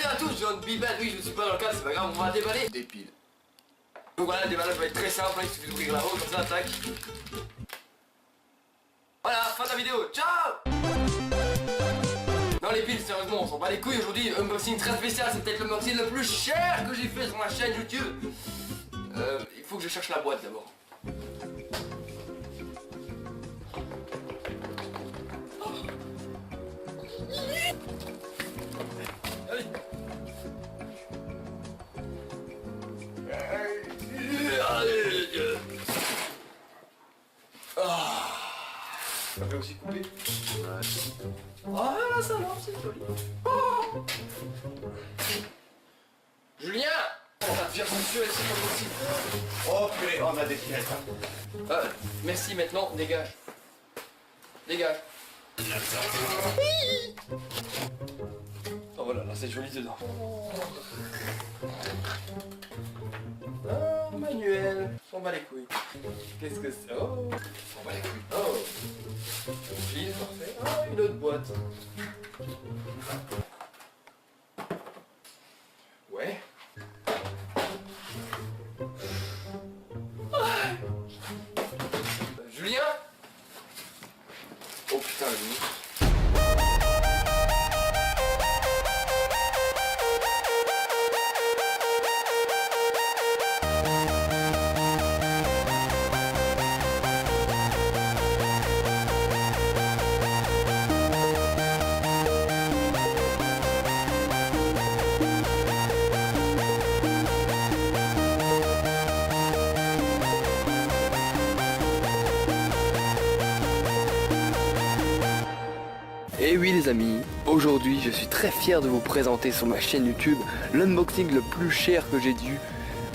Salut à tous, John Bibel, oui je ne suis pas dans le cadre, c'est pas grave, on va déballer des piles. Donc voilà, le déballage va être très simple, il suffit d'ouvrir là-haut, comme ça, tac. Voilà, fin de la vidéo, ciao. Non les piles, sérieusement, on s'en bat les couilles aujourd'hui, unboxing très spécial, c'est peut-être l'unboxing le plus cher que j'ai fait sur ma chaîne YouTube. Il faut que je cherche la boîte d'abord. Allez. Ça fait aussi couper. Ouais. Oh là ça va, c'est joli. Oh. Julien, on va te faire monsieur, c'est pas possible. Oh purée, on a des pièces. Merci maintenant, dégage. Dégage. Oh voilà, là c'est joli dedans. Oh, manuel. On bat les couilles. Qu'est-ce que c'est? Oh, on bat les couilles. Oh. Fil, parfait. Ah, une autre boîte. Ouais. Julien? Oh putain, lui. Et oui les amis, aujourd'hui je suis très fier de vous présenter sur ma chaîne YouTube l'unboxing le plus cher que j'ai dû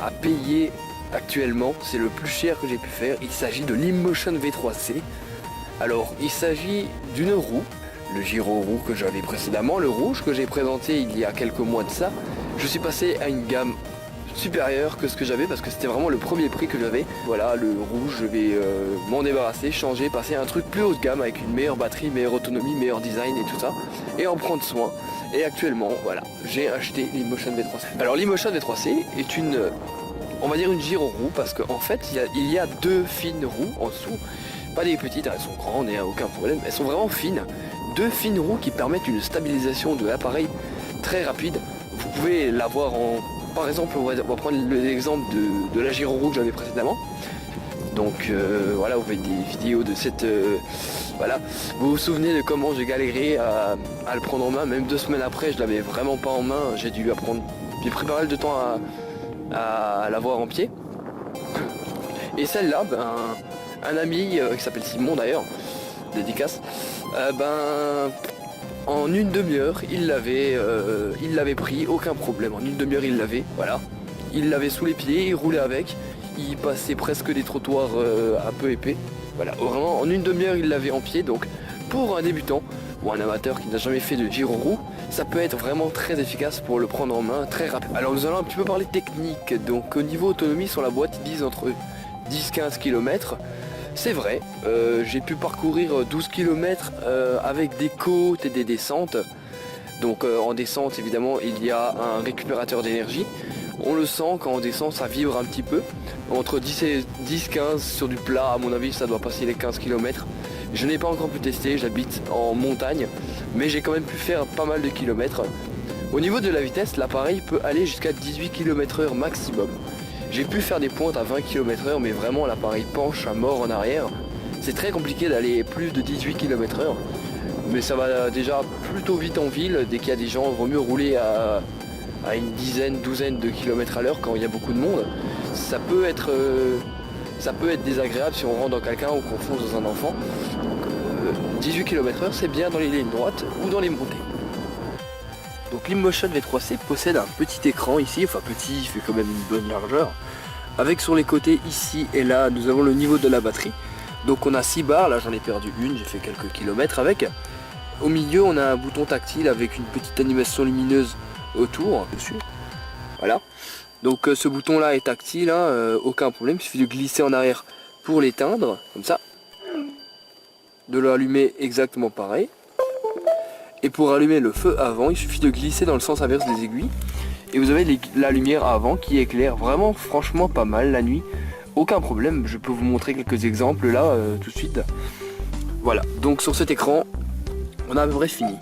à payer actuellement. C'est le plus cher que j'ai pu faire. Il s'agit de l'InMotion V3C. Alors il s'agit d'une roue, le gyro roue que j'avais précédemment, le rouge que j'ai présenté il y a quelques mois de ça. Je suis passé à une gamme supérieur que ce que j'avais parce que c'était vraiment le premier prix que j'avais. Voilà, le rouge, je vais m'en débarrasser, changer, passer à un truc plus haut de gamme avec une meilleure batterie, meilleure autonomie, meilleur design et tout ça, et en prendre soin. Et actuellement, voilà, j'ai acheté l'InMotion V3C. Alors l'InMotion V3C est une, on va dire une gyro roue parce qu'en fait il y a deux fines roues en dessous, pas des petites, elles sont grandes et aucun problème, elles sont vraiment fines. Deux fines roues qui permettent une stabilisation de l'appareil très rapide. Vous pouvez l'avoir en... Par exemple, on va prendre l'exemple de la gyro roue que j'avais précédemment. Donc voilà, vous voyez des vidéos de cette... voilà, vous vous souvenez de comment j'ai galéré à le prendre en main. Même 2 semaines après, je l'avais vraiment pas en main. J'ai dû apprendre... J'ai pris pas mal de temps à l'avoir en pied. Et celle-là, ben, un ami qui s'appelle Simon d'ailleurs, dédicace, en une demi-heure, il l'avait pris, aucun problème. En une demi-heure, il l'avait, voilà. Il l'avait sous les pieds, il roulait avec. Il passait presque des trottoirs un peu épais. Voilà, vraiment, en une demi-heure, il l'avait en pied. Donc, pour un débutant ou un amateur qui n'a jamais fait de gyro roue, ça peut être vraiment très efficace pour le prendre en main, très rapide. Alors, nous allons un petit peu parler technique. Donc, au niveau autonomie, sur la boîte, ils disent entre 10-15 km. C'est vrai, j'ai pu parcourir 12 km avec des côtes et des descentes. Donc en descente évidemment il y a un récupérateur d'énergie. On le sent quand on descend, ça vibre un petit peu. Entre 10-15 sur du plat, à mon avis ça doit passer les 15 km. Je n'ai pas encore pu tester, j'habite en montagne, mais j'ai quand même pu faire pas mal de kilomètres. Au niveau de la vitesse, l'appareil peut aller jusqu'à 18 km/h maximum. J'ai pu faire des pointes à 20 km/h, mais vraiment l'appareil penche à mort en arrière. C'est très compliqué d'aller plus de 18 km/h, mais ça va déjà plutôt vite en ville. Dès qu'il y a des gens, il vaut mieux rouler à une douzaine de kilomètres à l'heure quand il y a beaucoup de monde. Ça peut être désagréable si on rentre dans quelqu'un ou qu'on fonce dans un enfant. Donc 18 km/h, c'est bien dans les lignes droites ou dans les montées. Donc l'InMotion V3C possède un petit écran ici, enfin petit, il fait quand même une bonne largeur. Avec sur les côtés ici et là, nous avons le niveau de la batterie. Donc on a 6 barres, là j'en ai perdu une, j'ai fait quelques kilomètres avec. Au milieu on a un bouton tactile avec une petite animation lumineuse autour, dessus. Voilà. Donc ce bouton là est tactile, hein, aucun problème, il suffit de glisser en arrière pour l'éteindre, comme ça. De l'allumer exactement pareil. Et pour allumer le feu avant, il suffit de glisser dans le sens inverse des aiguilles. Et vous avez la lumière avant qui éclaire vraiment franchement pas mal la nuit. Aucun problème, je peux vous montrer quelques exemples là tout de suite. Voilà, donc sur cet écran, on a à peu près fini.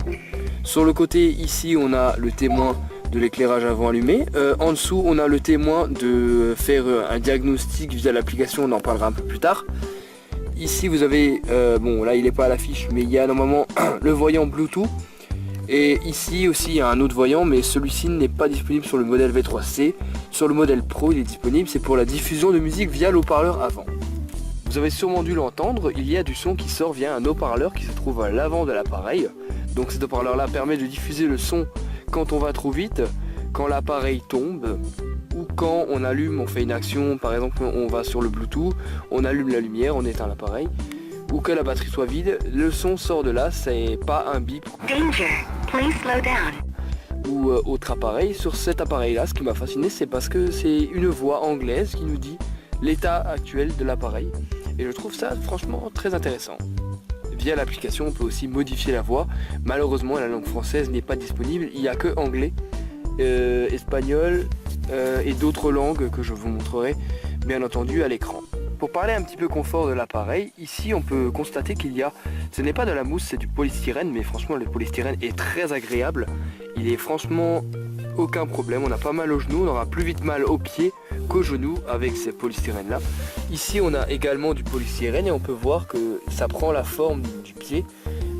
Sur le côté ici, on a le témoin de l'éclairage avant allumé. En dessous, on a le témoin de faire un diagnostic via l'application, on en parlera un peu plus tard. Ici vous avez, bon là il n'est pas à l'affiche, mais il y a normalement le voyant Bluetooth. Et ici aussi il y a un autre voyant, mais celui-ci n'est pas disponible sur le modèle V3C. Sur le modèle Pro il est disponible, c'est pour la diffusion de musique via l'haut-parleur avant. Vous avez sûrement dû l'entendre, il y a du son qui sort via un haut-parleur qui se trouve à l'avant de l'appareil. Donc cet haut-parleur là permet de diffuser le son quand on va trop vite, quand l'appareil tombe, ou quand on allume, on fait une action, par exemple on va sur le Bluetooth, on allume la lumière, on éteint l'appareil, ou que la batterie soit vide, le son sort de là, c'est pas un bip. Danger, please slow down. Ou autre appareil. Sur cet appareil là, ce qui m'a fasciné, c'est parce que c'est une voix anglaise qui nous dit l'état actuel de l'appareil. Et je trouve ça franchement très intéressant. Via l'application, on peut aussi modifier la voix. Malheureusement, la langue française n'est pas disponible, il n'y a que anglais, espagnol et d'autres langues que je vous montrerai bien entendu à l'écran. Pour parler un petit peu confort de l'appareil, ici on peut constater qu'il y a, ce n'est pas de la mousse, c'est du polystyrène, mais franchement le polystyrène est très agréable. Il est franchement aucun problème, on a pas mal aux genoux, on aura plus vite mal aux pieds qu'aux genoux avec ces polystyrènes là. Ici on a également du polystyrène et on peut voir que ça prend la forme du pied,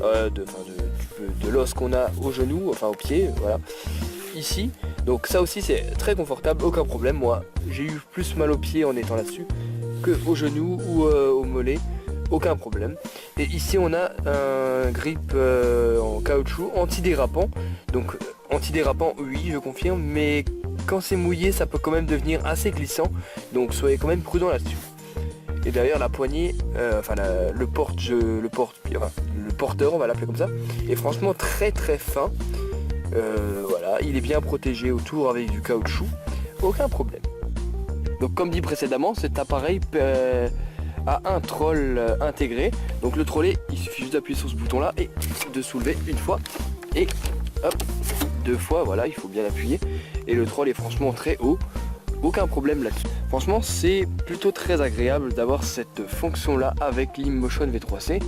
de l'os qu'on a au genou, enfin au pied, voilà. Ici, donc ça aussi c'est très confortable, aucun problème. Moi j'ai eu plus mal aux pieds en étant là-dessus que au genou ou au mollet, aucun problème. Et ici on a un grip en caoutchouc antidérapant. Donc antidérapant, oui je confirme, mais quand c'est mouillé ça peut quand même devenir assez glissant, donc soyez quand même prudent là-dessus. Et d'ailleurs la poignée, le porteur on va l'appeler comme ça, est franchement très très fin. Voilà, il est bien protégé autour avec du caoutchouc, aucun problème. Donc comme dit précédemment, cet appareil a un troll intégré. Donc le troller, il suffit juste d'appuyer sur ce bouton là et de soulever une fois et hop, deux fois, voilà, il faut bien appuyer. Et le troll est franchement très haut, aucun problème là-dessus. Franchement c'est plutôt très agréable d'avoir cette fonction là avec l'InMotion V3C.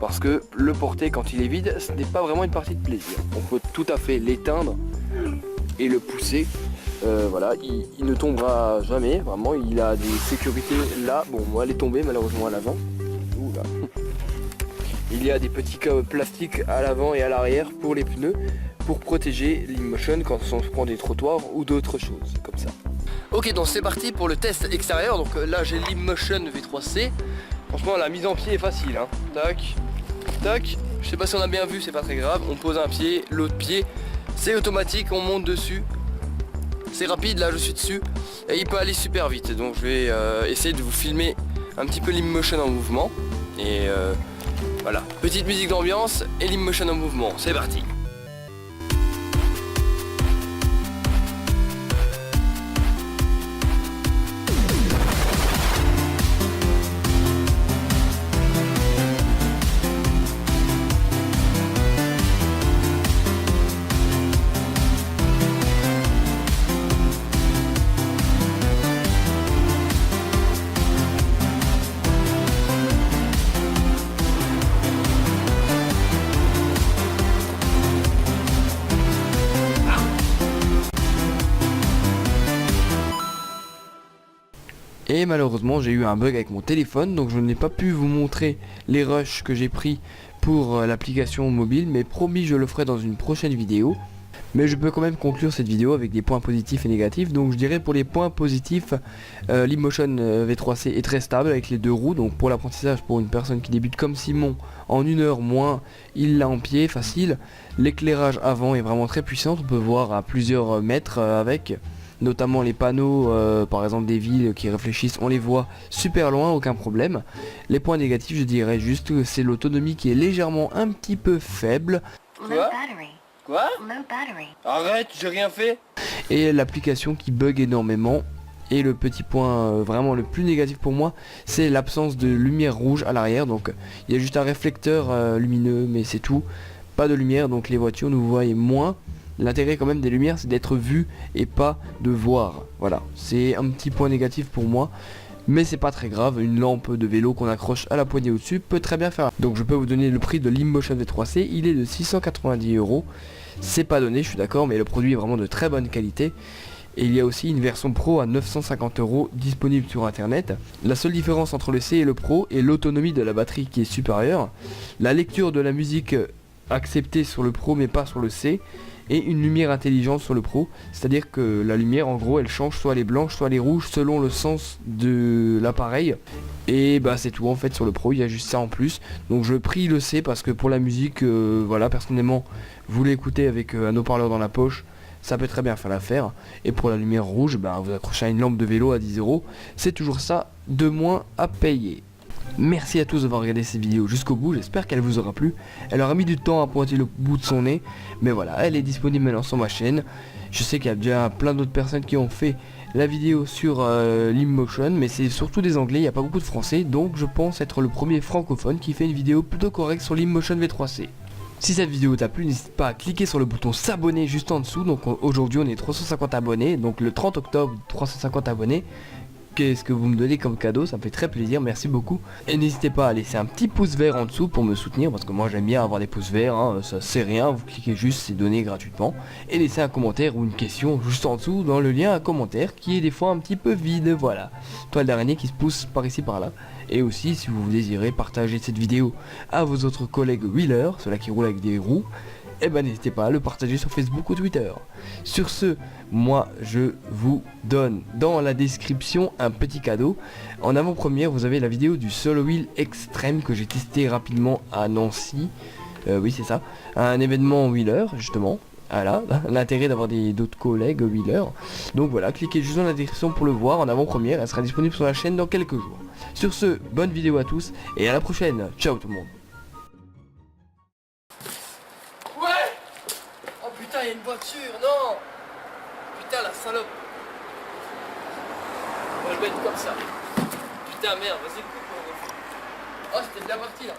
Parce que le porter quand il est vide, ce n'est pas vraiment une partie de plaisir. On peut tout à fait l'éteindre et le pousser. Voilà, il ne tombera jamais, vraiment, il a des sécurités là. Bon, moi elle est tombée malheureusement à l'avant. Il y a des petits plastiques à l'avant et à l'arrière pour les pneus, pour protéger l'InMotion quand on se prend des trottoirs ou d'autres choses comme ça. Ok, donc c'est parti pour le test extérieur. Donc là j'ai l'InMotion V3C. Franchement la mise en pied est facile, hein. Tac, tac, je sais pas si on a bien vu, c'est pas très grave. On pose un pied, l'autre pied, c'est automatique, on monte dessus. C'est rapide, là je suis dessus et il peut aller super vite. Donc je vais essayer de vous filmer un petit peu l'InMotion en mouvement. Et voilà, petite musique d'ambiance et l'InMotion en mouvement, c'est parti. Et malheureusement j'ai eu un bug avec mon téléphone, donc je n'ai pas pu vous montrer les rushs que j'ai pris pour l'application mobile, mais promis je le ferai dans une prochaine vidéo. Mais je peux quand même conclure cette vidéo avec des points positifs et négatifs. Donc je dirais pour les points positifs, l'InMotion V3C est très stable avec les deux roues. Donc pour l'apprentissage, pour une personne qui débute comme Simon, en 1 heure moins, il l'a en pied, facile. L'éclairage avant est vraiment très puissant, on peut voir à plusieurs mètres avec. Notamment les panneaux, par exemple des villes qui réfléchissent, on les voit super loin, aucun problème. Les points négatifs, je dirais juste que c'est l'autonomie qui est légèrement un petit peu faible. Quoi ? Arrête, j'ai rien fait. Et l'application qui bug énormément. Et le petit point vraiment le plus négatif pour moi, c'est l'absence de lumière rouge à l'arrière. Donc il y a juste un réflecteur lumineux, mais c'est tout. pas de lumière, donc les voitures nous voient moins. L'intérêt quand même des lumières, c'est d'être vu et pas de voir. Voilà, c'est un petit point négatif pour moi. Mais c'est pas très grave, une lampe de vélo qu'on accroche à la poignée au-dessus peut très bien faire. Donc je peux vous donner le prix de l'InMotion V3C, il est de 690 €. C'est pas donné, je suis d'accord, mais le produit est vraiment de très bonne qualité. Et il y a aussi une version Pro à 950 € disponible sur internet. La seule différence entre le C et le Pro est l'autonomie de la batterie qui est supérieure. La lecture de la musique acceptée sur le Pro mais pas sur le C. Et une lumière intelligente sur le Pro, c'est-à-dire que la lumière en gros elle change, soit elle est blanche soit elle est rouge selon le sens de l'appareil. Et bah c'est tout en fait sur le Pro, il y a juste ça en plus. Donc je prie le C parce que pour la musique, voilà, personnellement vous l'écoutez avec un haut-parleur dans la poche, ça peut très bien faire l'affaire. Et pour la lumière rouge, bah, vous accrochez à une lampe de vélo à 10 €, c'est toujours ça de moins à payer. Merci à tous d'avoir regardé cette vidéo jusqu'au bout, j'espère qu'elle vous aura plu. Elle aura mis du temps à pointer le bout de son nez, mais voilà, elle est disponible maintenant sur ma chaîne. Je sais qu'il y a déjà plein d'autres personnes qui ont fait la vidéo sur l'InMotion, mais c'est surtout des anglais, il n'y a pas beaucoup de français, donc je pense être le premier francophone qui fait une vidéo plutôt correcte sur l'InMotion V3C. Si cette vidéo t'a plu, n'hésite pas à cliquer sur le bouton s'abonner juste en dessous. Donc aujourd'hui on est 350 abonnés, donc le 30 octobre 350 abonnés. Qu'est-ce que vous me donnez comme cadeau, ça me fait très plaisir, merci beaucoup. Et n'hésitez pas à laisser un petit pouce vert en dessous pour me soutenir, parce que moi j'aime bien avoir des pouces verts, hein, ça c'est rien, vous cliquez juste, c'est donné gratuitement. Et laissez un commentaire ou une question juste en dessous dans le lien à commentaire qui est des fois un petit peu vide, voilà. Toile d'araignée qui se pousse par ici par là. Et aussi si vous désirez partager cette vidéo à vos autres collègues wheelers, ceux-là qui roulent avec des roues, et ben n'hésitez pas à le partager sur Facebook ou Twitter. Sur ce, moi je vous donne dans la description un petit cadeau. En avant-première vous avez la vidéo du Solo Wheel Extreme que j'ai testé rapidement à Nancy. Oui c'est ça, un événement wheeler justement. Voilà, l'intérêt d'avoir d'autres collègues wheelers. Donc voilà, cliquez juste dans la description pour le voir en avant-première, elle sera disponible sur la chaîne dans quelques jours. Sur ce, bonne vidéo à tous et à la prochaine, ciao tout le monde. Putain, il y a une voiture, non! Putain, la salope! On va le mettre comme ça. Putain, merde, vas-y, coupe. Oh, c'était bien parti là.